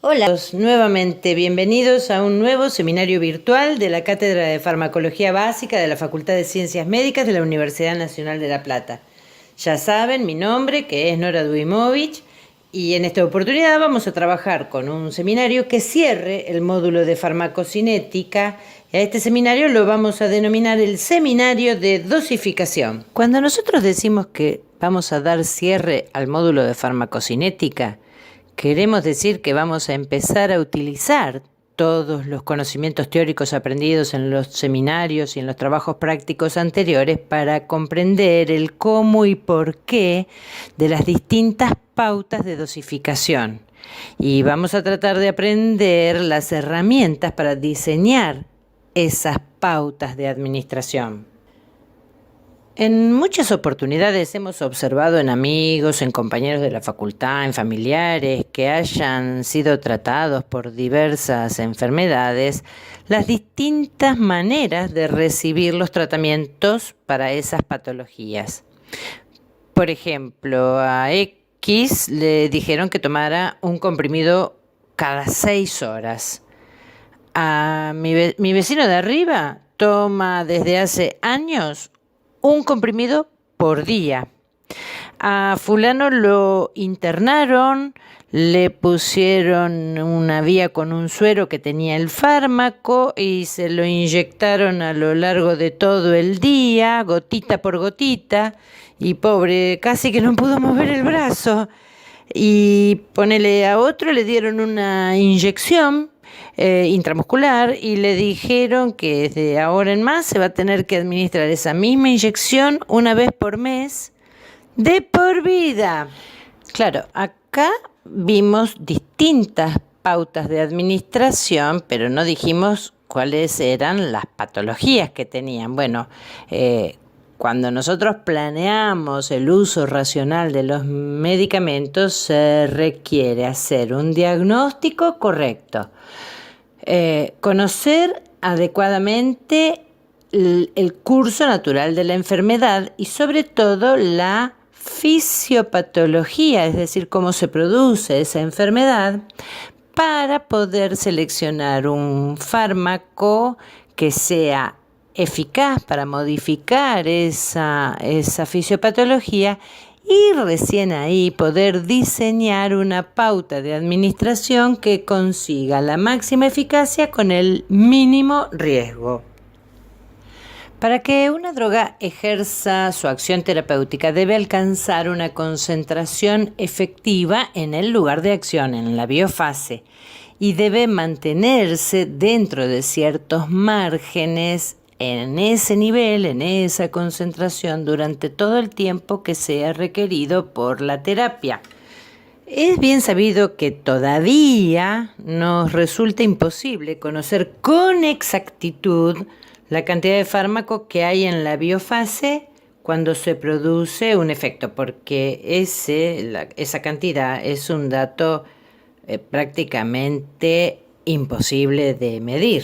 Hola, nuevamente bienvenidos a un nuevo seminario virtual de la Cátedra de Farmacología Básica de la Facultad de Ciencias Médicas de la Universidad Nacional de La Plata. Ya saben mi nombre, que es Nora Duimovich, y en esta oportunidad vamos a trabajar con un seminario que cierre el módulo de farmacocinética. A este seminario lo vamos a denominar el seminario de dosificación. Cuando nosotros decimos que vamos a dar cierre al módulo de farmacocinética, queremos decir que vamos a empezar a utilizar todos los conocimientos teóricos aprendidos en los seminarios y en los trabajos prácticos anteriores para comprender el cómo y por qué de las distintas pautas de dosificación. Y vamos a tratar de aprender las herramientas para diseñar esas pautas de administración. En muchas oportunidades hemos observado en amigos, en compañeros de la facultad, en familiares que hayan sido tratados por diversas enfermedades, las distintas maneras de recibir los tratamientos para esas patologías. Por ejemplo, a X le dijeron que tomara un comprimido cada 6 horas. A mi vecino de arriba toma desde hace años un comprimido por día. A fulano lo internaron, le pusieron una vía con un suero que tenía el fármaco y se lo inyectaron a lo largo de todo el día, gotita por gotita, y pobre, casi que no pudo mover el brazo. Y ponele a otro, le dieron una inyección intramuscular y le dijeron que desde ahora en más se va a tener que administrar esa misma inyección una vez por mes de por vida. Claro, acá vimos distintas pautas de administración, pero no dijimos cuáles eran las patologías que tenían. Bueno, cuando nosotros planeamos el uso racional de los medicamentos, se requiere hacer un diagnóstico correcto, conocer adecuadamente el curso natural de la enfermedad y sobre todo la fisiopatología, es decir, cómo se produce esa enfermedad, para poder seleccionar un fármaco que sea eficaz para modificar esa fisiopatología y recién ahí poder diseñar una pauta de administración que consiga la máxima eficacia con el mínimo riesgo. Para que una droga ejerza su acción terapéutica debe alcanzar una concentración efectiva en el lugar de acción, en la biofase, y debe mantenerse dentro de ciertos márgenes en ese nivel, en esa concentración, durante todo el tiempo que sea requerido por la terapia. Es bien sabido que todavía nos resulta imposible conocer con exactitud la cantidad de fármaco que hay en la biofase cuando se produce un efecto, porque esa cantidad es un dato prácticamente imposible de medir.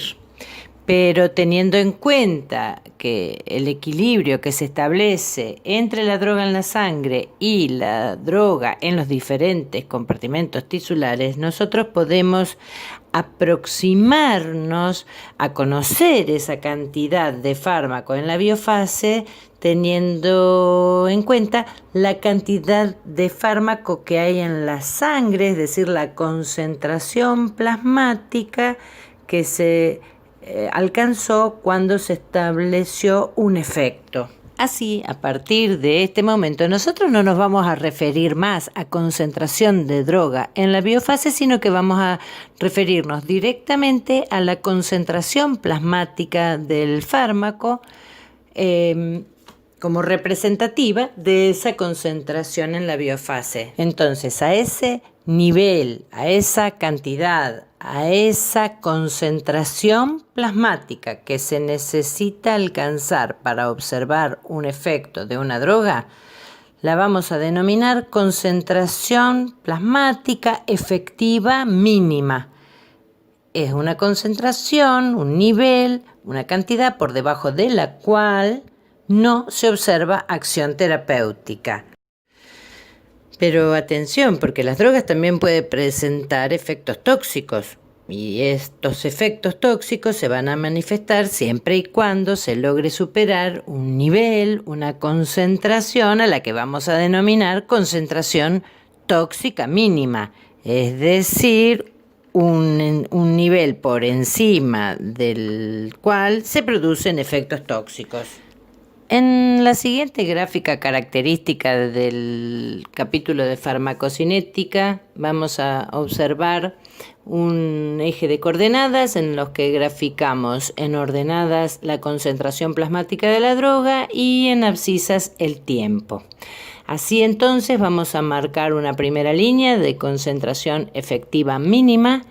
Pero teniendo en cuenta que el equilibrio que se establece entre la droga en la sangre y la droga en los diferentes compartimentos tisulares, nosotros podemos aproximarnos a conocer esa cantidad de fármaco en la biofase teniendo en cuenta la cantidad de fármaco que hay en la sangre, es decir, la concentración plasmática que se alcanzó cuando se estableció un efecto. Así, a partir de este momento, nosotros no nos vamos a referir más a concentración de droga en la biofase, sino que vamos a referirnos directamente a la concentración plasmática del fármaco como representativa de esa concentración en la biofase. Entonces, a ese nivel, a esa cantidad, a esa concentración plasmática que se necesita alcanzar para observar un efecto de una droga, la vamos a denominar concentración plasmática efectiva mínima. Es una concentración, un nivel, una cantidad por debajo de la cual no se observa acción terapéutica. Pero atención, porque las drogas también pueden presentar efectos tóxicos. Y estos efectos tóxicos se van a manifestar siempre y cuando se logre superar un nivel, una concentración a la que vamos a denominar concentración tóxica mínima. Es decir, un nivel por encima del cual se producen efectos tóxicos. En la siguiente gráfica característica del capítulo de farmacocinética vamos a observar un eje de coordenadas en los que graficamos en ordenadas la concentración plasmática de la droga y en abscisas el tiempo. Así entonces vamos a marcar una primera línea de concentración efectiva mínima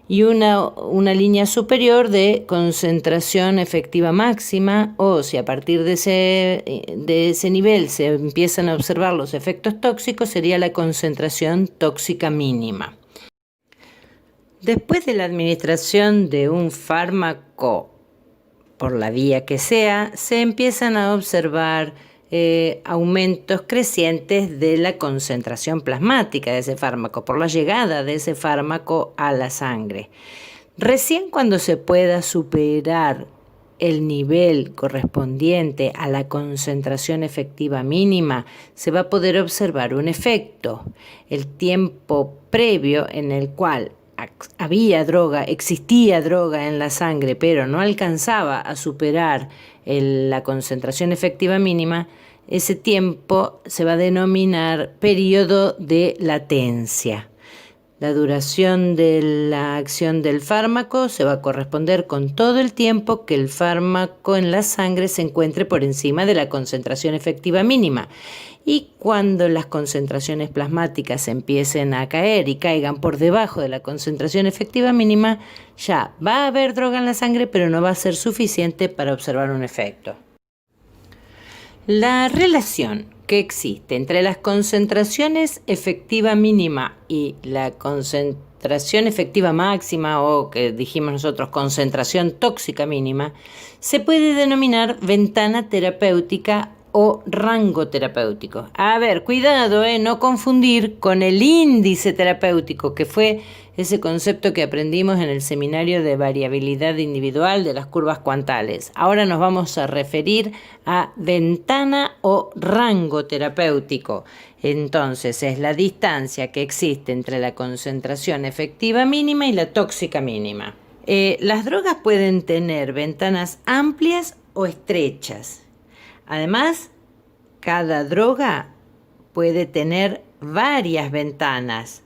y una línea superior de concentración efectiva máxima, o si a partir de ese nivel se empiezan a observar los efectos tóxicos, sería la concentración tóxica mínima. Después de la administración de un fármaco, por la vía que sea, se empiezan a observar aumentos crecientes de la concentración plasmática de ese fármaco, por la llegada de ese fármaco a la sangre. Recién cuando se pueda superar el nivel correspondiente a la concentración efectiva mínima, se va a poder observar un efecto. El tiempo previo en el cual existía droga en la sangre, pero no alcanzaba a superar la concentración efectiva mínima, ese tiempo se va a denominar periodo de latencia. La duración de la acción del fármaco se va a corresponder con todo el tiempo que el fármaco en la sangre se encuentre por encima de la concentración efectiva mínima. Y cuando las concentraciones plasmáticas empiecen a caer y caigan por debajo de la concentración efectiva mínima, ya va a haber droga en la sangre, pero no va a ser suficiente para observar un efecto. La relación que existe entre las concentraciones efectiva mínima y la concentración efectiva máxima, o que dijimos nosotros concentración tóxica mínima, se puede denominar ventana terapéutica o rango terapéutico. A ver, cuidado, no confundir con el índice terapéutico, que fue ese concepto que aprendimos en el seminario de variabilidad individual de las curvas cuantales. Ahora nos vamos a referir a ventana o rango terapéutico. Entonces, es la distancia que existe entre la concentración efectiva mínima y la tóxica mínima. Las drogas pueden tener ventanas amplias o estrechas. Además, cada droga puede tener varias ventanas,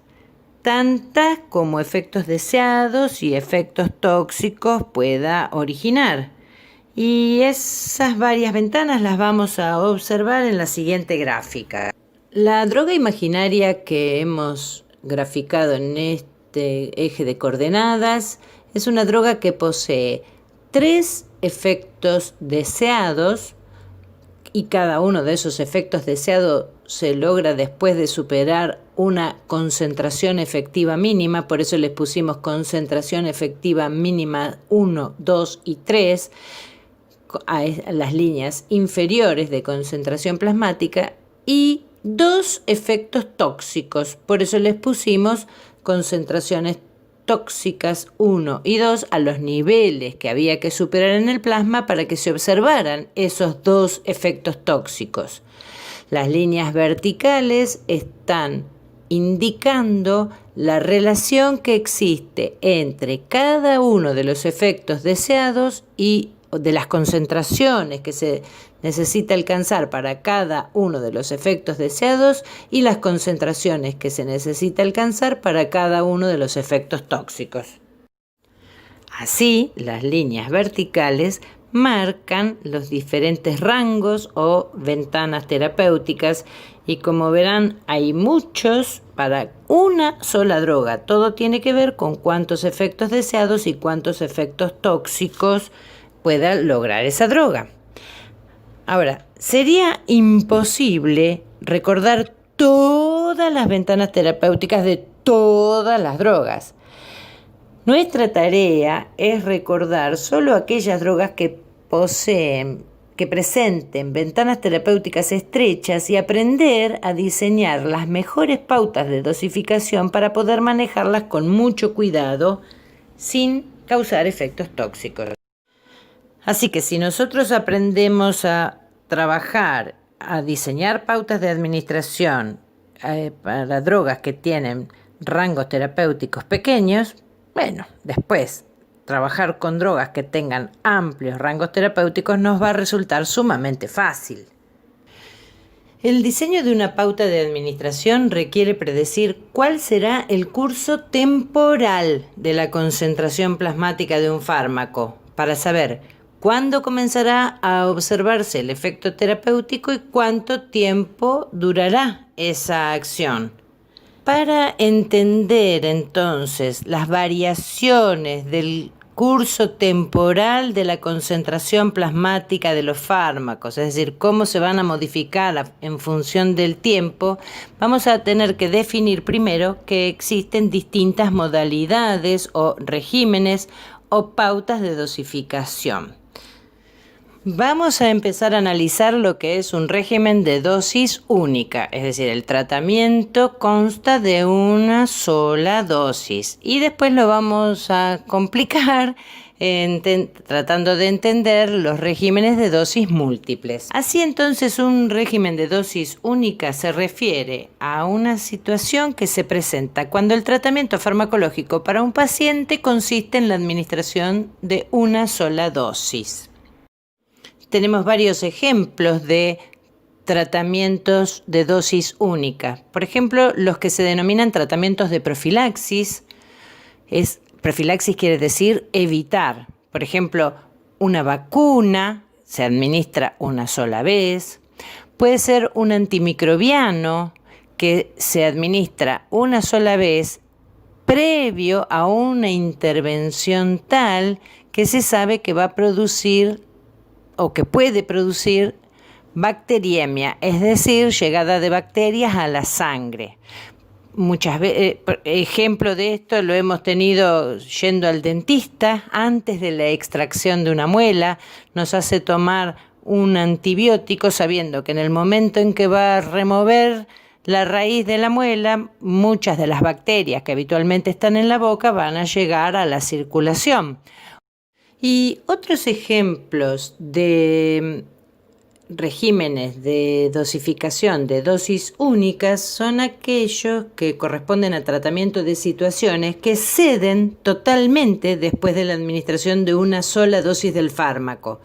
tantas como efectos deseados y efectos tóxicos pueda originar. Y esas varias ventanas las vamos a observar en la siguiente gráfica. La droga imaginaria que hemos graficado en este eje de coordenadas es una droga que posee 3 efectos deseados, y cada uno de esos efectos deseados se logra después de superar una concentración efectiva mínima. Por eso les pusimos concentración efectiva mínima 1, 2 y 3 a las líneas inferiores de concentración plasmática, y 2 efectos tóxicos. Por eso les pusimos concentraciones tóxicas 1 y 2 a los niveles que había que superar en el plasma para que se observaran esos 2 efectos tóxicos. Las líneas verticales están indicando la relación que existe entre cada uno de los efectos deseados y de las concentraciones que se necesita alcanzar para cada uno de los efectos deseados y las concentraciones que se necesita alcanzar para cada uno de los efectos tóxicos. Así, las líneas verticales marcan los diferentes rangos o ventanas terapéuticas, y como verán hay muchos para una sola droga. Todo tiene que ver con cuántos efectos deseados y cuántos efectos tóxicos pueda lograr esa droga. Ahora, sería imposible recordar todas las ventanas terapéuticas de todas las drogas. Nuestra tarea es recordar solo aquellas drogas que poseen que presenten ventanas terapéuticas estrechas y aprender a diseñar las mejores pautas de dosificación para poder manejarlas con mucho cuidado sin causar efectos tóxicos. Así que si nosotros aprendemos a trabajar, a diseñar pautas de administración para drogas que tienen rangos terapéuticos pequeños, bueno, después trabajar con drogas que tengan amplios rangos terapéuticos nos va a resultar sumamente fácil. El diseño de una pauta de administración requiere predecir cuál será el curso temporal de la concentración plasmática de un fármaco para saber cuándo comenzará a observarse el efecto terapéutico y cuánto tiempo durará esa acción. Para entender entonces las variaciones del curso temporal de la concentración plasmática de los fármacos, es decir, cómo se van a modificar en función del tiempo, vamos a tener que definir primero que existen distintas modalidades o regímenes o pautas de dosificación. Vamos a empezar a analizar lo que es un régimen de dosis única, es decir, el tratamiento consta de una sola dosis y después lo vamos a complicar tratando de entender los regímenes de dosis múltiples. Así entonces, un régimen de dosis única se refiere a una situación que se presenta cuando el tratamiento farmacológico para un paciente consiste en la administración de una sola dosis. Tenemos varios ejemplos de tratamientos de dosis única. Por ejemplo, los que se denominan tratamientos de profilaxis. Profilaxis quiere decir evitar. Por ejemplo, una vacuna se administra una sola vez. Puede ser un antimicrobiano que se administra una sola vez previo a una intervención tal que se sabe que va a producir o que puede producir bacteriemia, es decir, llegada de bacterias a la sangre. Muchas veces, ejemplo de esto lo hemos tenido yendo al dentista antes de la extracción de una muela, nos hace tomar un antibiótico sabiendo que en el momento en que va a remover la raíz de la muela, muchas de las bacterias que habitualmente están en la boca van a llegar a la circulación. Y otros ejemplos de regímenes de dosificación de dosis únicas son aquellos que corresponden a tratamiento de situaciones que ceden totalmente después de la administración de una sola dosis del fármaco.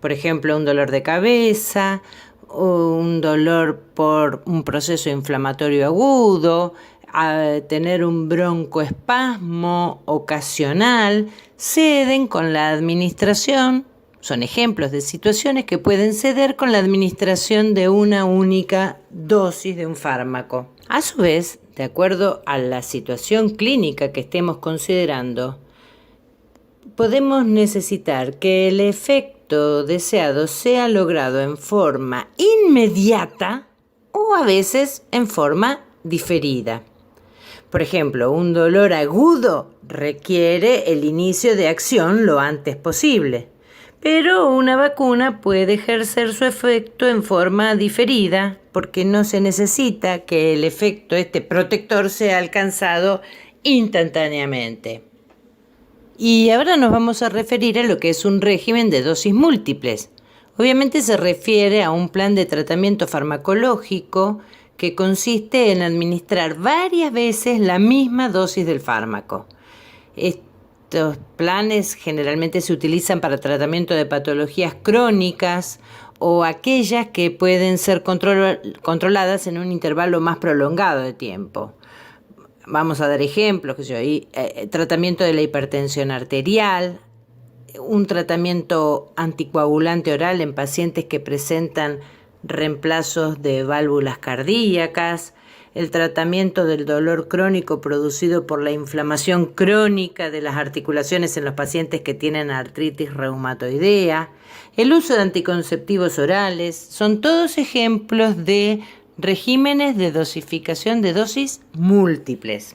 Por ejemplo, un dolor de cabeza, o un dolor por un proceso inflamatorio agudo, a tener un broncoespasmo ocasional, ceden con la administración, son ejemplos de situaciones que pueden ceder con la administración de una única dosis de un fármaco. A su vez, de acuerdo a la situación clínica que estemos considerando, podemos necesitar que el efecto deseado sea logrado en forma inmediata o a veces en forma diferida. Por ejemplo, un dolor agudo requiere el inicio de acción lo antes posible, pero una vacuna puede ejercer su efecto en forma diferida porque no se necesita que el efecto protector sea alcanzado instantáneamente. Y ahora nos vamos a referir a lo que es un régimen de dosis múltiples. Obviamente se refiere a un plan de tratamiento farmacológico que consiste en administrar varias veces la misma dosis del fármaco. Estos planes generalmente se utilizan para tratamiento de patologías crónicas o aquellas que pueden ser controladas en un intervalo más prolongado de tiempo. Vamos a dar ejemplos, tratamiento de la hipertensión arterial, un tratamiento anticoagulante oral en pacientes que presentan reemplazos de válvulas cardíacas, el tratamiento del dolor crónico producido por la inflamación crónica de las articulaciones en los pacientes que tienen artritis reumatoidea, el uso de anticonceptivos orales, son todos ejemplos de regímenes de dosificación de dosis múltiples.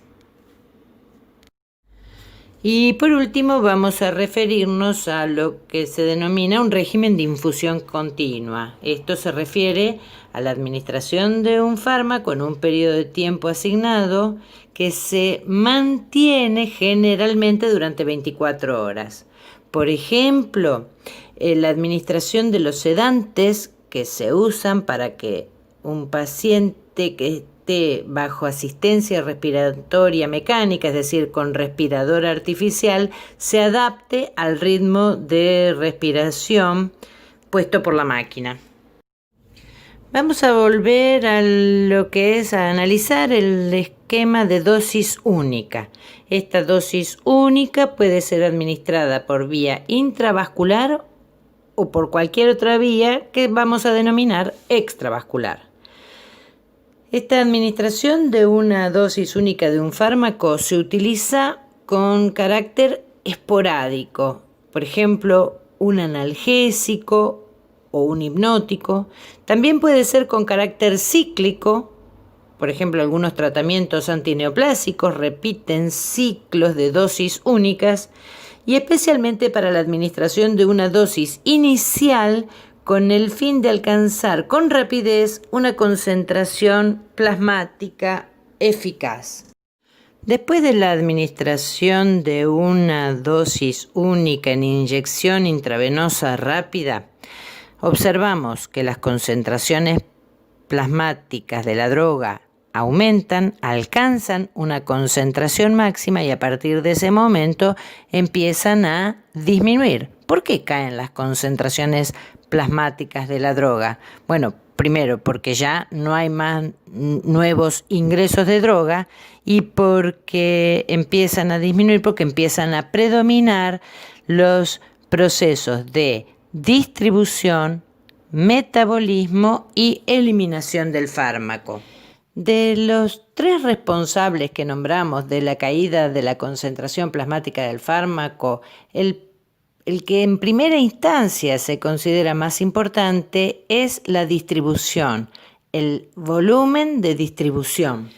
Y por último vamos a referirnos a lo que se denomina un régimen de infusión continua. Esto se refiere a la administración de un fármaco en un periodo de tiempo asignado que se mantiene generalmente durante 24 horas. Por ejemplo, la administración de los sedantes que se usan para que un paciente que esté bajo asistencia respiratoria mecánica, es decir, con respirador artificial, se adapte al ritmo de respiración puesto por la máquina. Vamos a volver a lo que es a analizar el esquema de dosis única. Esta dosis única puede ser administrada por vía intravascular o por cualquier otra vía que vamos a denominar extravascular. Esta administración de una dosis única de un fármaco se utiliza con carácter esporádico, por ejemplo, un analgésico o un hipnótico. También puede ser con carácter cíclico, por ejemplo, algunos tratamientos antineoplásicos repiten ciclos de dosis únicas, y especialmente para la administración de una dosis inicial con el fin de alcanzar con rapidez una concentración plasmática eficaz. Después de la administración de una dosis única en inyección intravenosa rápida, observamos que las concentraciones plasmáticas de la droga aumentan, alcanzan una concentración máxima y a partir de ese momento empiezan a disminuir. ¿Por qué caen las concentraciones plasmáticas de la droga? Bueno, primero porque ya no hay más nuevos ingresos de droga y porque empiezan a disminuir, porque empiezan a predominar los procesos de distribución, metabolismo y eliminación del fármaco. De los 3 responsables que nombramos de la caída de la concentración plasmática del fármaco, el que en primera instancia se considera más importante es la distribución, el volumen de distribución.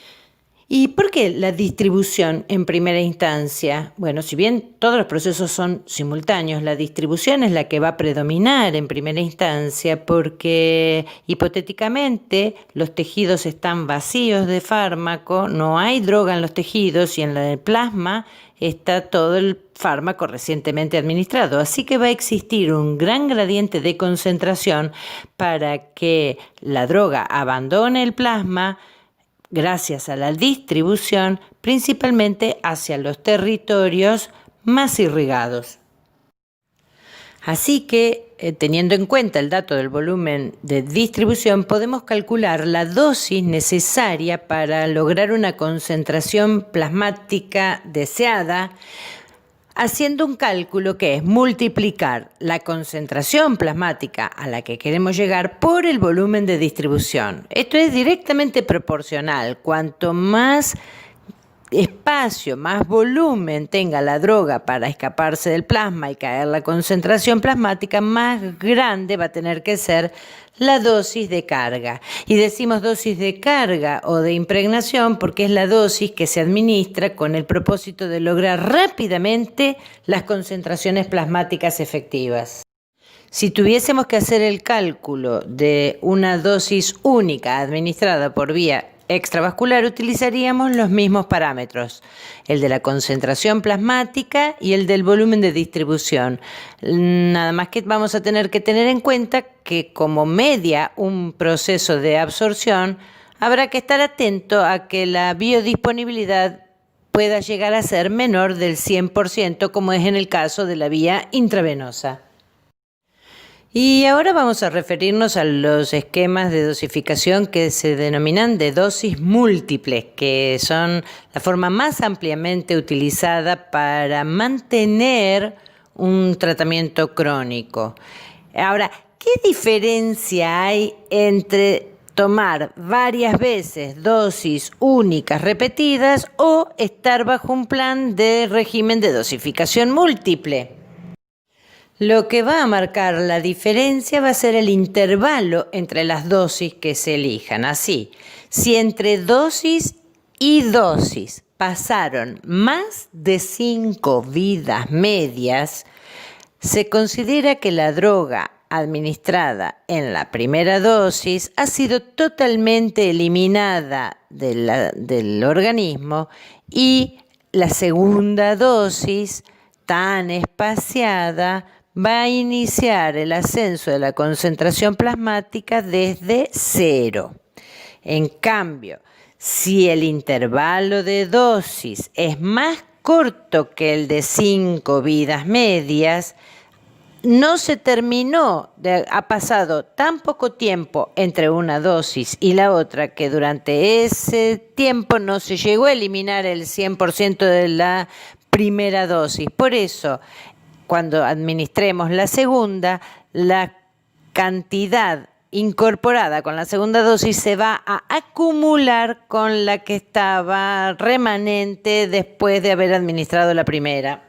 ¿Y por qué la distribución en primera instancia? Bueno, si bien todos los procesos son simultáneos, la distribución es la que va a predominar en primera instancia porque hipotéticamente los tejidos están vacíos de fármaco, no hay droga en los tejidos y en el plasma está todo el fármaco recientemente administrado. Así que va a existir un gran gradiente de concentración para que la droga abandone el plasma gracias a la distribución, principalmente hacia los territorios más irrigados. Así que, teniendo en cuenta el dato del volumen de distribución, podemos calcular la dosis necesaria para lograr una concentración plasmática deseada, haciendo un cálculo que es multiplicar la concentración plasmática a la que queremos llegar por el volumen de distribución. Esto es directamente proporcional. Cuanto más espacio, más volumen tenga la droga para escaparse del plasma y caer la concentración plasmática, más grande va a tener que ser la dosis de carga. Y decimos dosis de carga o de impregnación porque es la dosis que se administra con el propósito de lograr rápidamente las concentraciones plasmáticas efectivas. Si tuviésemos que hacer el cálculo de una dosis única administrada por vía extravascular, utilizaríamos los mismos parámetros, el de la concentración plasmática y el del volumen de distribución. Nada más que vamos a tener que tener en cuenta que como media un proceso de absorción, habrá que estar atento a que la biodisponibilidad pueda llegar a ser menor del 100%, como es en el caso de la vía intravenosa. Y ahora vamos a referirnos a los esquemas de dosificación que se denominan de dosis múltiples, que son la forma más ampliamente utilizada para mantener un tratamiento crónico. Ahora, ¿qué diferencia hay entre tomar varias veces dosis únicas repetidas o estar bajo un plan de régimen de dosificación múltiple? Lo que va a marcar la diferencia va a ser el intervalo entre las dosis que se elijan. Así, si entre dosis y dosis pasaron más de 5 vidas medias, se considera que la droga administrada en la primera dosis ha sido totalmente eliminada del organismo y la segunda dosis, tan espaciada, va a iniciar el ascenso de la concentración plasmática desde 0. En cambio, si el intervalo de dosis es más corto que el de 5 vidas medias, no se terminó, ha pasado tan poco tiempo entre una dosis y la otra que durante ese tiempo no se llegó a eliminar el 100% de la primera dosis. Por eso, cuando administremos la segunda, la cantidad incorporada con la segunda dosis se va a acumular con la que estaba remanente después de haber administrado la primera.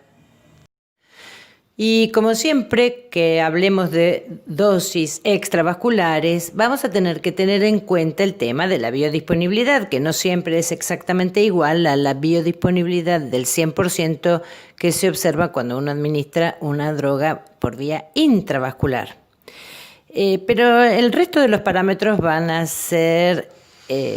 Y como siempre que hablemos de dosis extravasculares, vamos a tener que tener en cuenta el tema de la biodisponibilidad, que no siempre es exactamente igual a la biodisponibilidad del 100% que se observa cuando uno administra una droga por vía intravascular. Pero el resto de los parámetros van a ser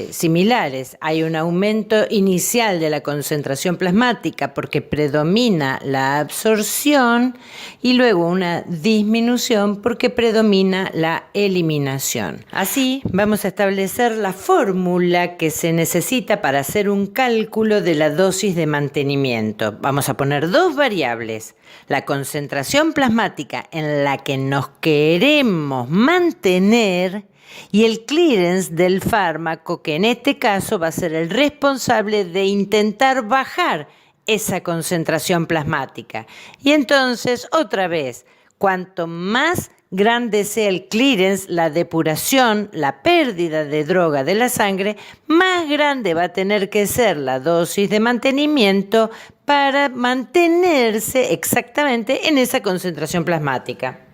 similares. Hay un aumento inicial de la concentración plasmática porque predomina la absorción y luego una disminución porque predomina la eliminación. Así vamos a establecer la fórmula que se necesita para hacer un cálculo de la dosis de mantenimiento. Vamos a poner dos variables: la concentración plasmática en la que nos queremos mantener y el clearance del fármaco, que en este caso va a ser el responsable de intentar bajar esa concentración plasmática. Y entonces, otra vez, cuanto más grande sea el clearance, la depuración, la pérdida de droga de la sangre, más grande va a tener que ser la dosis de mantenimiento para mantenerse exactamente en esa concentración plasmática.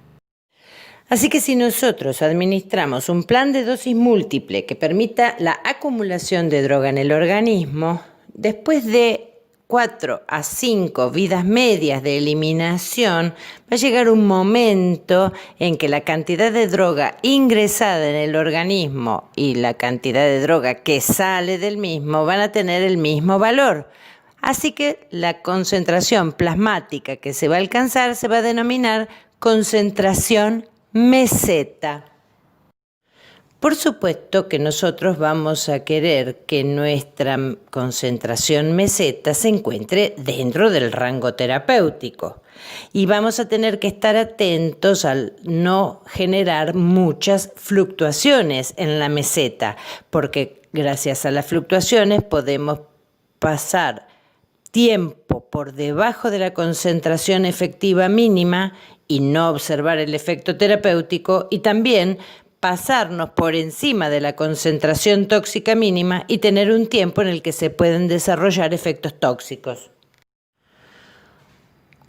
Así que si nosotros administramos un plan de dosis múltiple que permita la acumulación de droga en el organismo, después de 4 a 5 vidas medias de eliminación, va a llegar un momento en que la cantidad de droga ingresada en el organismo y la cantidad de droga que sale del mismo van a tener el mismo valor. Así que la concentración plasmática que se va a alcanzar se va a denominar concentración meseta. Por supuesto que nosotros vamos a querer que nuestra concentración meseta se encuentre dentro del rango terapéutico y vamos a tener que estar atentos al no generar muchas fluctuaciones en la meseta, porque gracias a las fluctuaciones podemos pasar tiempo por debajo de la concentración efectiva mínima y no observar el efecto terapéutico, y también pasarnos por encima de la concentración tóxica mínima y tener un tiempo en el que se pueden desarrollar efectos tóxicos.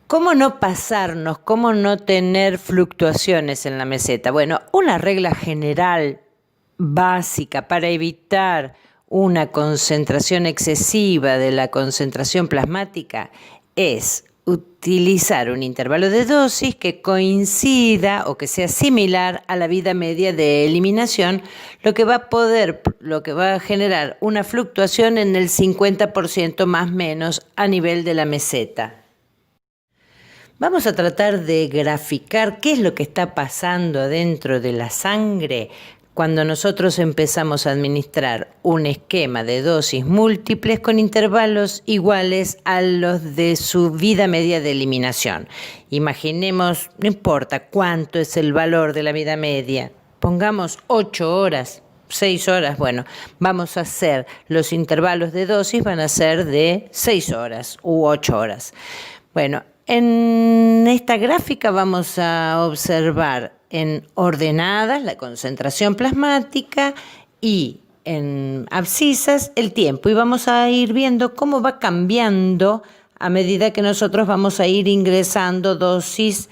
¿Cómo no pasarnos? ¿Cómo no tener fluctuaciones en la meseta? Bueno, una regla general básica para evitar una concentración excesiva de la concentración plasmática es utilizar un intervalo de dosis que coincida o que sea similar a la vida media de eliminación, lo que va a generar una fluctuación en el 50% más o menos a nivel de la meseta. Vamos a tratar de graficar qué es lo que está pasando dentro de la sangre cuando nosotros empezamos a administrar un esquema de dosis múltiples con intervalos iguales a los de su vida media de eliminación. Imaginemos, no importa cuánto es el valor de la vida media, pongamos 8 horas, 6 horas, bueno, vamos a hacer los intervalos de dosis, van a ser de 6 horas u 8 horas. Bueno, en esta gráfica vamos a observar en ordenadas la concentración plasmática y en abscisas el tiempo, y vamos a ir viendo cómo va cambiando a medida que nosotros vamos a ir ingresando dosis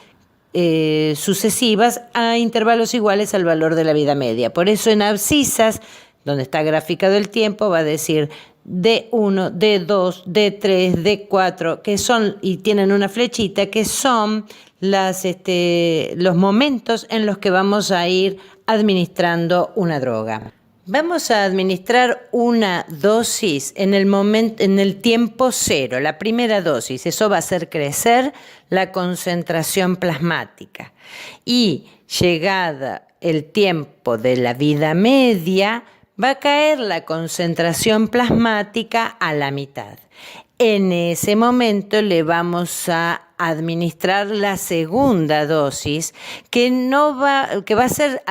sucesivas a intervalos iguales al valor de la vida media. Por eso en abscisas, donde está graficado el tiempo, va a decir D1, D2, D3, D4, que son, y tienen una flechita, que son los momentos en los que vamos a ir administrando una droga. Vamos a administrar una dosis en el tiempo cero, la primera dosis. Eso va a hacer crecer la concentración plasmática. Y llegada el tiempo de la vida media, va a caer la concentración plasmática a la mitad. En ese momento le vamos a administrar la segunda dosis que va a hacer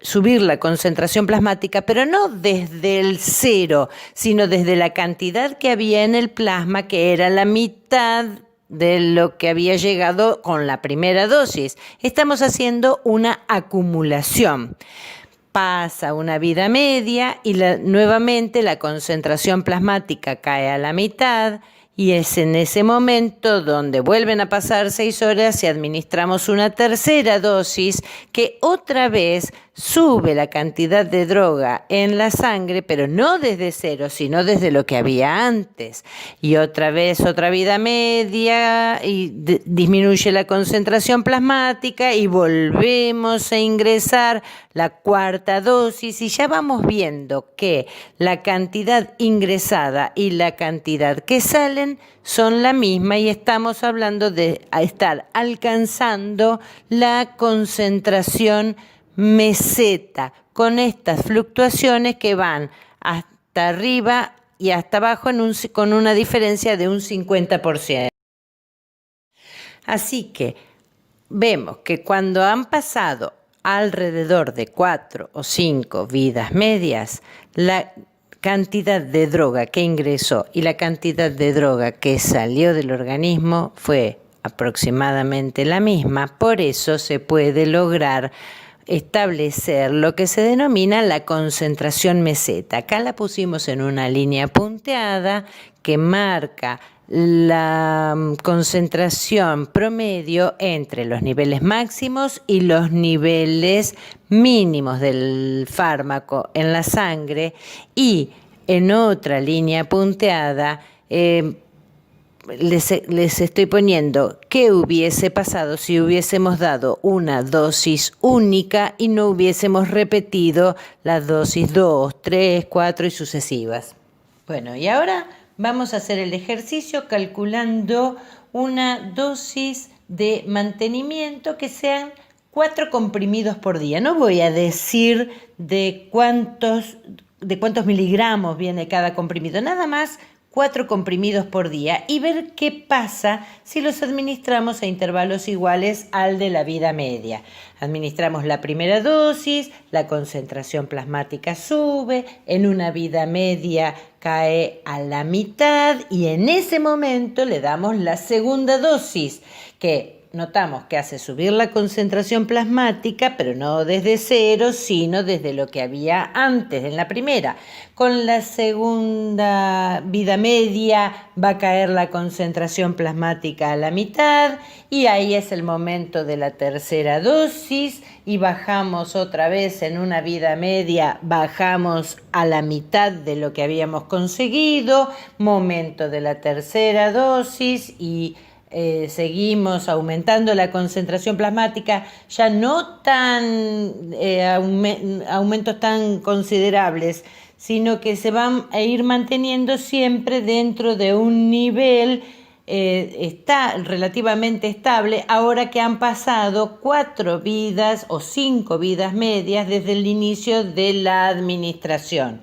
subir la concentración plasmática, pero no desde el cero, sino desde la cantidad que había en el plasma, que era la mitad de lo que había llegado con la primera dosis. Estamos haciendo una acumulación. Pasa una vida media y nuevamente la concentración plasmática cae a la mitad, y es en ese momento donde vuelven a pasar 6 horas y administramos una tercera dosis que otra vez sube la cantidad de droga en la sangre, pero no desde cero, sino desde lo que había antes. Y otra vez otra vida media y disminuye la concentración plasmática y volvemos a ingresar la cuarta dosis, y ya vamos viendo que la cantidad ingresada y la cantidad que salen son la misma, y estamos hablando de estar alcanzando la concentración meseta, con estas fluctuaciones que van hasta arriba y hasta abajo con una diferencia de un 50%. Así que vemos que cuando han pasado alrededor de 4 o 5 vidas medias, la cantidad de droga que ingresó y la cantidad de droga que salió del organismo fue aproximadamente la misma. Por eso se puede lograr establecer lo que se denomina la concentración meseta. Acá la pusimos en una línea punteada que marca la concentración promedio entre los niveles máximos y los niveles mínimos del fármaco en la sangre, y en otra línea punteada les estoy poniendo qué hubiese pasado si hubiésemos dado una dosis única y no hubiésemos repetido las dosis 2, 3, 4 y sucesivas. Bueno, y ahora vamos a hacer el ejercicio calculando una dosis de mantenimiento que sean 4 comprimidos por día. No voy a decir de cuántos miligramos viene cada comprimido, nada más 4 comprimidos por día, y ver qué pasa si los administramos a intervalos iguales al de la vida media. Administramos la primera dosis, la concentración plasmática sube, en una vida media cae a la mitad, y en ese momento le damos la segunda dosis, que notamos que hace subir la concentración plasmática, pero no desde cero, sino desde lo que había antes, en la primera. Con la segunda vida media va a caer la concentración plasmática a la mitad, y ahí es el momento de la tercera dosis, y bajamos otra vez en una vida media, bajamos a la mitad de lo que habíamos conseguido, momento de la tercera dosis, y seguimos aumentando la concentración plasmática, ya no tan aumentos tan considerables, sino que se van a ir manteniendo siempre dentro de un nivel está relativamente estable, ahora que han pasado 4 vidas o 5 vidas medias desde el inicio de la administración.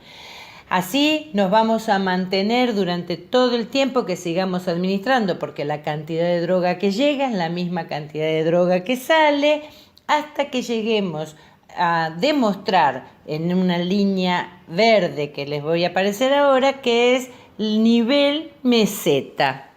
Así nos vamos a mantener durante todo el tiempo que sigamos administrando, porque la cantidad de droga que llega es la misma cantidad de droga que sale, hasta que lleguemos a demostrar en una línea verde que les voy a aparecer ahora, que es el nivel meseta.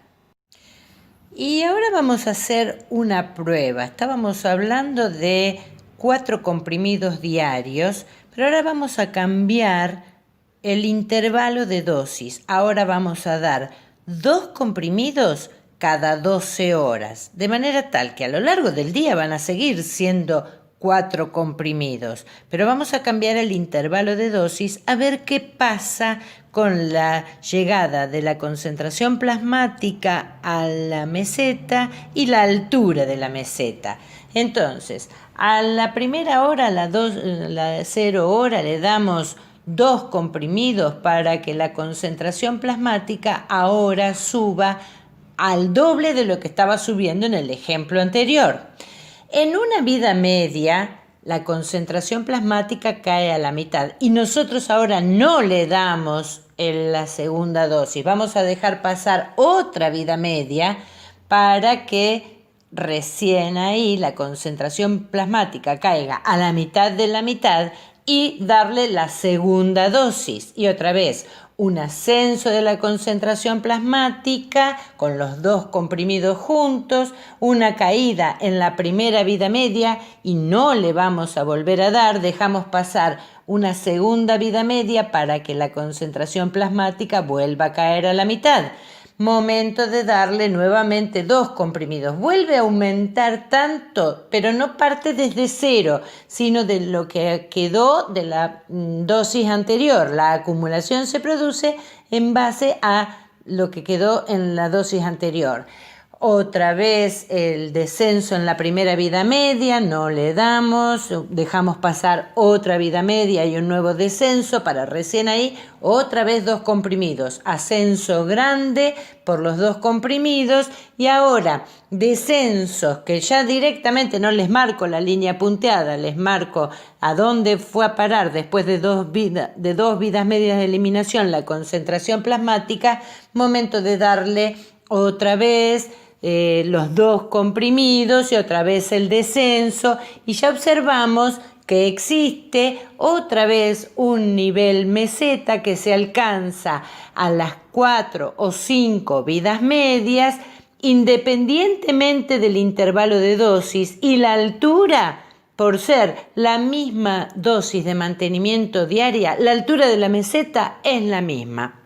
Y ahora vamos a hacer una prueba. Estábamos hablando de 4 comprimidos diarios, pero ahora vamos a cambiar el intervalo de dosis. Ahora vamos a dar 2 comprimidos cada 12 horas, de manera tal que a lo largo del día van a seguir siendo 4 comprimidos, pero vamos a cambiar el intervalo de dosis a ver qué pasa con la llegada de la concentración plasmática a la meseta y la altura de la meseta. Entonces, a la primera hora, la 0 hora, le damos 2 comprimidos para que la concentración plasmática ahora suba al doble de lo que estaba subiendo en el ejemplo anterior. En una vida media, la concentración plasmática cae a la mitad y nosotros ahora no le damos la segunda dosis. Vamos a dejar pasar otra vida media para que recién ahí la concentración plasmática caiga a la mitad de la mitad y darle la segunda dosis. Y otra vez, un ascenso de la concentración plasmática con los 2 comprimidos juntos, una caída en la primera vida media y no le vamos a volver a dar, dejamos pasar una segunda vida media para que la concentración plasmática vuelva a caer a la mitad. Momento de darle nuevamente 2 comprimidos. Vuelve a aumentar tanto, pero no parte desde 0, sino de lo que quedó de la dosis anterior. La acumulación se produce en base a lo que quedó en la dosis anterior. Otra vez el descenso en la primera vida media, no le damos, dejamos pasar otra vida media y un nuevo descenso para recién ahí, otra vez 2 comprimidos, ascenso grande por los 2 comprimidos y ahora descensos que ya directamente no les marco la línea punteada, les marco a dónde fue a parar después de 2 vidas medias de eliminación la concentración plasmática, momento de darle otra vez los 2 comprimidos y otra vez el descenso y ya observamos que existe otra vez un nivel meseta que se alcanza a las 4 o 5 vidas medias independientemente del intervalo de dosis y la altura. Por ser la misma dosis de mantenimiento diaria, la altura de la meseta es la misma.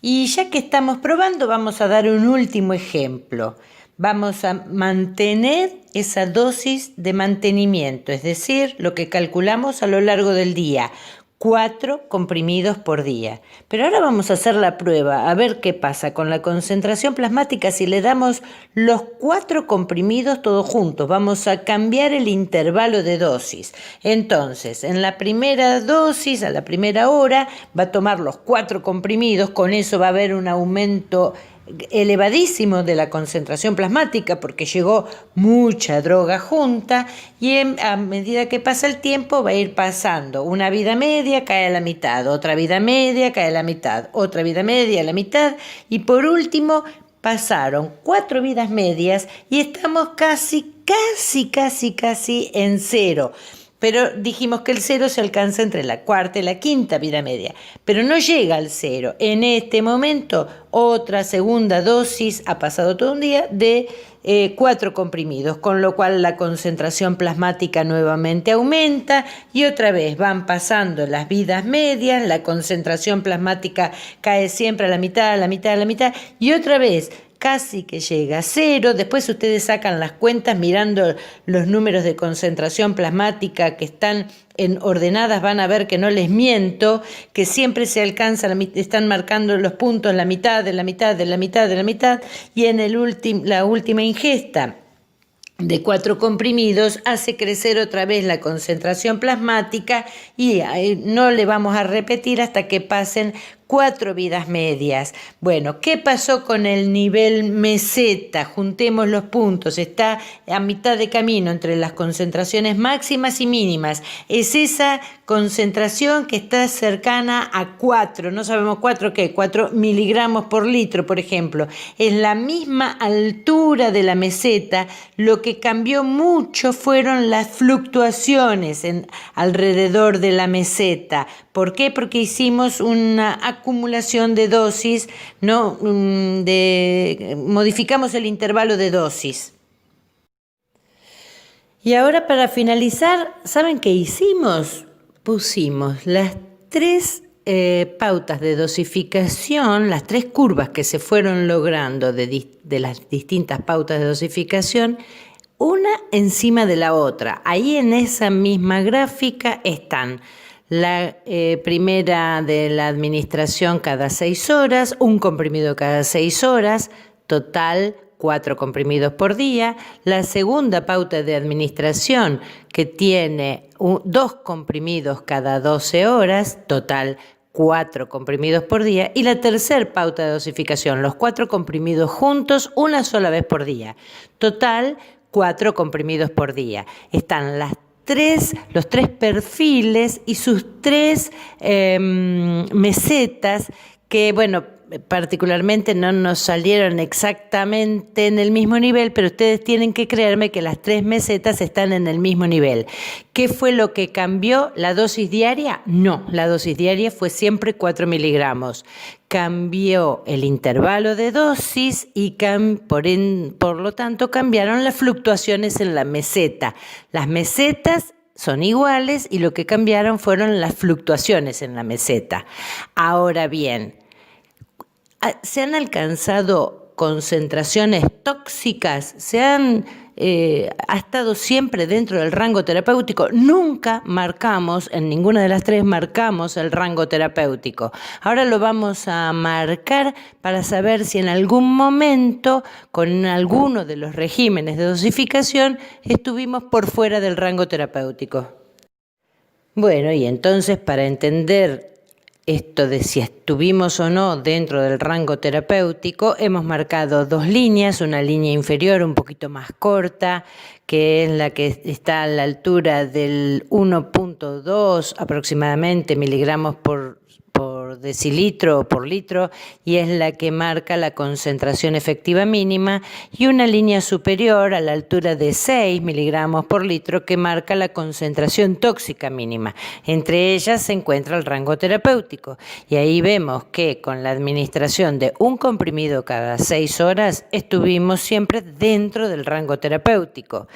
Y ya que estamos probando, vamos a dar un último ejemplo. Vamos a mantener esa dosis de mantenimiento, es decir, lo que calculamos a lo largo del día, 4 comprimidos por día. Pero ahora vamos a hacer la prueba, a ver qué pasa con la concentración plasmática si le damos los 4 comprimidos todos juntos. Vamos a cambiar el intervalo de dosis. Entonces, en la primera dosis, a la primera hora, va a tomar los 4 comprimidos, con eso va a haber un aumento elevadísimo de la concentración plasmática porque llegó mucha droga junta y a medida que pasa el tiempo va a ir pasando una vida media, cae a la mitad, otra vida media, cae a la mitad, otra vida media a la mitad y por último pasaron 4 vidas medias y estamos casi en 0. Pero dijimos que el 0 se alcanza entre la 4ª y la 5ª vida media, pero no llega al 0. En este momento, otra segunda dosis, ha pasado todo un día, de 4 comprimidos, con lo cual la concentración plasmática nuevamente aumenta y otra vez van pasando las vidas medias, la concentración plasmática cae siempre a la mitad, a la mitad, a la mitad y otra vez casi que llega a 0. Después ustedes sacan las cuentas mirando los números de concentración plasmática que están ordenadas, van a ver que no les miento, que siempre se alcanza, están marcando los puntos la mitad, de la mitad, de la mitad, de la mitad, y en la última ingesta de 4 comprimidos hace crecer otra vez la concentración plasmática y no le vamos a repetir hasta que pasen 4 vidas medias. Bueno, ¿qué pasó con el nivel meseta? Juntemos los puntos, está a mitad de camino entre las concentraciones máximas y mínimas. Es esa concentración que está cercana a 4, no sabemos 4 qué, 4 miligramos por litro, por ejemplo. Es la misma altura de la meseta, lo que cambió mucho fueron las fluctuaciones alrededor de la meseta. ¿Por qué? Porque hicimos una acumulación de dosis, ¿no? Modificamos el intervalo de dosis. Y ahora para finalizar, ¿saben qué hicimos? Pusimos las 3 pautas de dosificación, las 3 curvas que se fueron logrando de las distintas pautas de dosificación, una encima de la otra. Ahí en esa misma gráfica están la primera de la administración cada 6 horas, un comprimido cada 6 horas, total 4 comprimidos por día. La segunda pauta de administración que tiene 2 comprimidos cada 12 horas, total 4 comprimidos por día. Y la tercera pauta de dosificación, los 4 comprimidos juntos una sola vez por día, total 4 comprimidos por día. Están los 3 perfiles y sus 3 mesetas que, bueno, particularmente no nos salieron exactamente en el mismo nivel, pero ustedes tienen que creerme que las 3 mesetas están en el mismo nivel. ¿Qué fue lo que cambió? ¿La dosis diaria? No, la dosis diaria fue siempre 4 miligramos. Cambió el intervalo de dosis y por lo tanto cambiaron las fluctuaciones en la meseta. Las mesetas son iguales y lo que cambiaron fueron las fluctuaciones en la meseta. Ahora bien, se han alcanzado concentraciones tóxicas, ha estado siempre dentro del rango terapéutico. Nunca marcamos, en ninguna de las 3 marcamos el rango terapéutico. Ahora lo vamos a marcar para saber si en algún momento, con alguno de los regímenes de dosificación, estuvimos por fuera del rango terapéutico. Bueno, y entonces para entender esto de si estuvimos o no dentro del rango terapéutico, hemos marcado 2 líneas, una línea inferior un poquito más corta, que es la que está a la altura del 1.2 aproximadamente miligramos por decilitro o por litro, y es la que marca la concentración efectiva mínima, y una línea superior a la altura de 6 miligramos por litro que marca la concentración tóxica mínima. Entre ellas se encuentra el rango terapéutico, y ahí vemos que con la administración de un comprimido cada 6 horas estuvimos siempre dentro del rango terapéutico.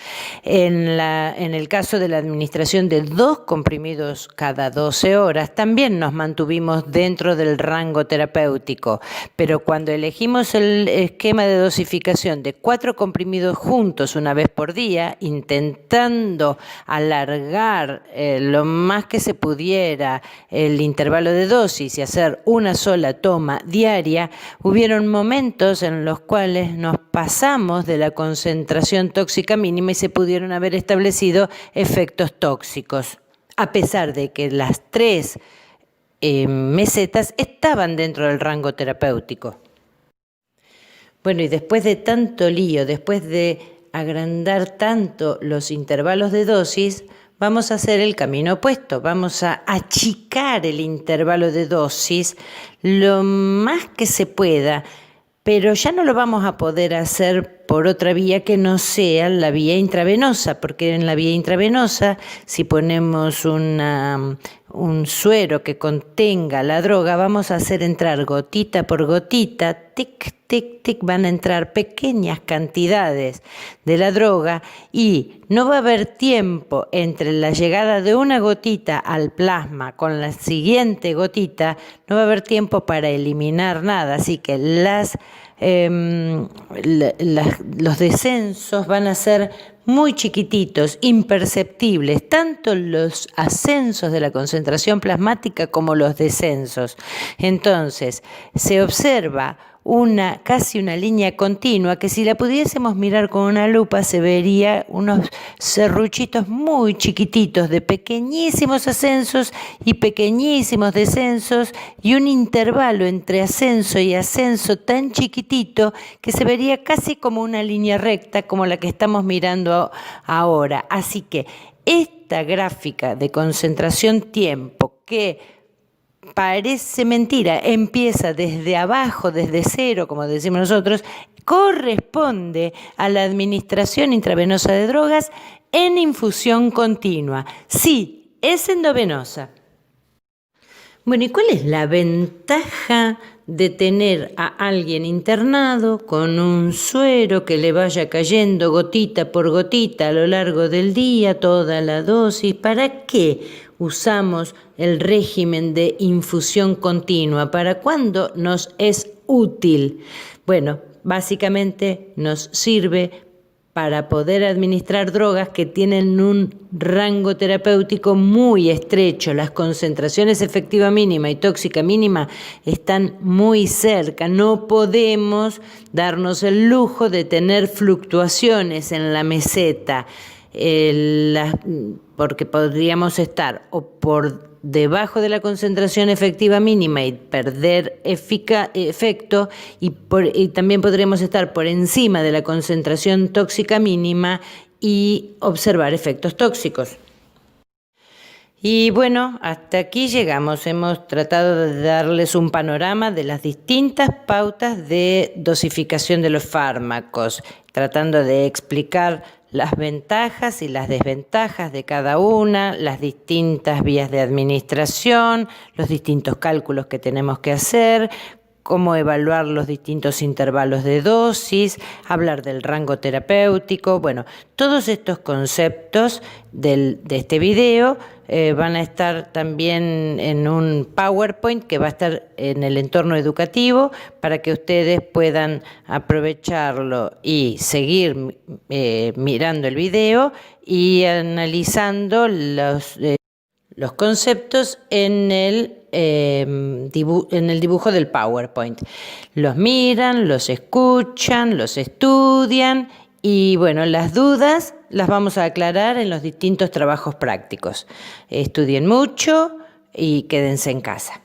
En el caso de la administración de 2 comprimidos cada 12 horas también nos mantuvimos dentro del rango terapéutico, pero cuando elegimos el esquema de dosificación de 4 comprimidos juntos una vez por día, intentando alargar lo más que se pudiera el intervalo de dosis y hacer una sola toma diaria, hubieron momentos en los cuales nos pasamos de la concentración tóxica mínima y se pudieron haber establecido efectos tóxicos, a pesar de que las 3 mesetas estaban dentro del rango terapéutico. Bueno, y después de tanto lío, después de agrandar tanto los intervalos de dosis, vamos a hacer el camino opuesto. Vamos a achicar el intervalo de dosis lo más que se pueda, pero ya no lo vamos a poder hacer por otra vía que no sea la vía intravenosa, porque en la vía intravenosa, si ponemos un suero que contenga la droga, vamos a hacer entrar gotita por gotita, tic, tic, tic, van a entrar pequeñas cantidades de la droga y no va a haber tiempo entre la llegada de una gotita al plasma con la siguiente gotita, no va a haber tiempo para eliminar nada, así que los descensos van a ser muy chiquititos, imperceptibles, tanto los ascensos de la concentración plasmática como los descensos. Entonces, se observa casi una línea continua que si la pudiésemos mirar con una lupa se vería unos serruchitos muy chiquititos de pequeñísimos ascensos y pequeñísimos descensos y un intervalo entre ascenso y ascenso tan chiquitito que se vería casi como una línea recta como la que estamos mirando ahora. Así que esta gráfica de concentración-tiempo que parece mentira, empieza desde abajo, desde cero, como decimos nosotros, corresponde a la administración intravenosa de drogas en infusión continua. Sí, es endovenosa. Bueno, ¿y cuál es la ventaja de tener a alguien internado con un suero que le vaya cayendo gotita por gotita a lo largo del día, toda la dosis? ¿Para qué usamos el régimen de infusión continua? ¿Para cuándo nos es útil? Bueno, básicamente nos sirve para poder administrar drogas que tienen un rango terapéutico muy estrecho. Las concentraciones efectiva mínima y tóxica mínima están muy cerca. No podemos darnos el lujo de tener fluctuaciones en la meseta, porque podríamos estar o por debajo de la concentración efectiva mínima y perder efecto, y también podremos estar por encima de la concentración tóxica mínima y observar efectos tóxicos. Y bueno, hasta aquí llegamos. Hemos tratado de darles un panorama de las distintas pautas de dosificación de los fármacos, tratando de explicar las ventajas y las desventajas de cada una, las distintas vías de administración, los distintos cálculos que tenemos que hacer, cómo evaluar los distintos intervalos de dosis, hablar del rango terapéutico. Bueno, todos estos conceptos de este video van a estar también en un PowerPoint que va a estar en el entorno educativo para que ustedes puedan aprovecharlo y seguir mirando el video y analizando los conceptos en el dibujo del PowerPoint. Los miran, los escuchan, los estudian y bueno, las dudas las vamos a aclarar en los distintos trabajos prácticos. Estudien mucho y quédense en casa.